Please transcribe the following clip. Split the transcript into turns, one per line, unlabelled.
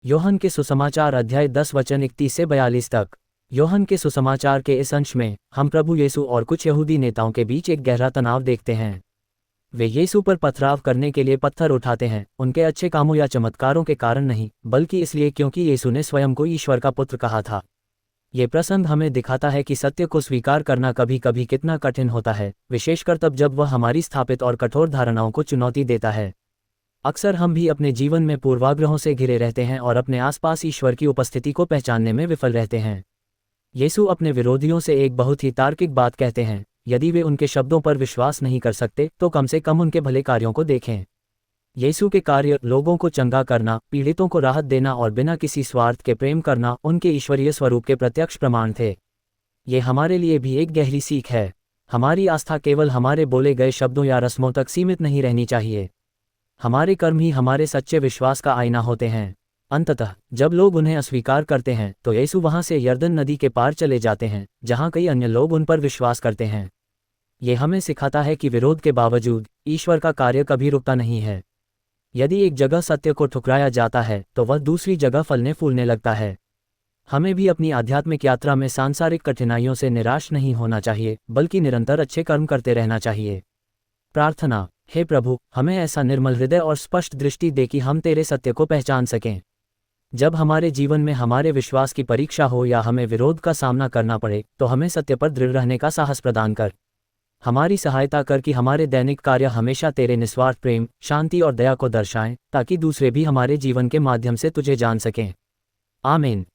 योहन के सुसमाचार अध्याय 10 वचन 31 से 42 तक। योहन के सुसमाचार के इस अंश में हम प्रभु यीशु और कुछ यहूदी नेताओं के बीच एक गहरा तनाव देखते हैं। वे यीशु पर पथराव करने के लिए पत्थर उठाते हैं, उनके अच्छे कामों या चमत्कारों के कारण नहीं, बल्कि इसलिए क्योंकि यीशु ने स्वयं को ईश्वर का पुत्र कहा था। ये प्रसंग हमें दिखाता है कि सत्य को स्वीकार करना कभी कभी कितना कठिन होता है, विशेषकर तब जब वह हमारी स्थापित और कठोर धारणाओं को चुनौती देता है। अक्सर हम भी अपने जीवन में पूर्वाग्रहों से घिरे रहते हैं और अपने आसपास ईश्वर की उपस्थिति को पहचानने में विफल रहते हैं। यीशु अपने विरोधियों से एक बहुत ही तार्किक बात कहते हैं, यदि वे उनके शब्दों पर विश्वास नहीं कर सकते तो कम से कम उनके भले कार्यों को देखें। यीशु के कार्य, लोगों को चंगा करना, पीड़ितों को राहत देना और बिना किसी स्वार्थ के प्रेम करना, उनके ईश्वरीय स्वरूप के प्रत्यक्ष प्रमाण थे। ये हमारे लिए भी एक गहरी सीख है। हमारी आस्था केवल हमारे बोले गए शब्दों या रस्मों तक सीमित नहीं रहनी चाहिए। हमारे कर्म ही हमारे सच्चे विश्वास का आईना होते हैं। अंततः जब लोग उन्हें अस्वीकार करते हैं तो यीशु वहां से यरदन नदी के पार चले जाते हैं, जहां कई अन्य लोग उन पर विश्वास करते हैं। ये हमें सिखाता है कि विरोध के बावजूद ईश्वर का कार्य कभी रुकता नहीं है। यदि एक जगह सत्य को ठुकराया जाता है तो वह दूसरी जगह फलने फूलने लगता है। हमें भी अपनी आध्यात्मिक यात्रा में सांसारिक कठिनाइयों से निराश नहीं होना चाहिए, बल्कि निरंतर अच्छे कर्म करते रहना चाहिए। प्रार्थना। हे प्रभु, हमें ऐसा निर्मल हृदय और स्पष्ट दृष्टि दे कि हम तेरे सत्य को पहचान सकें। जब हमारे जीवन में हमारे विश्वास की परीक्षा हो या हमें विरोध का सामना करना पड़े तो हमें सत्य पर दृढ़ रहने का साहस प्रदान कर। हमारी सहायता कर कि हमारे दैनिक कार्य हमेशा तेरे निस्वार्थ प्रेम, शांति और दया को दर्शाएं, ताकि दूसरे भी हमारे जीवन के माध्यम से तुझे जान सकें। आमीन।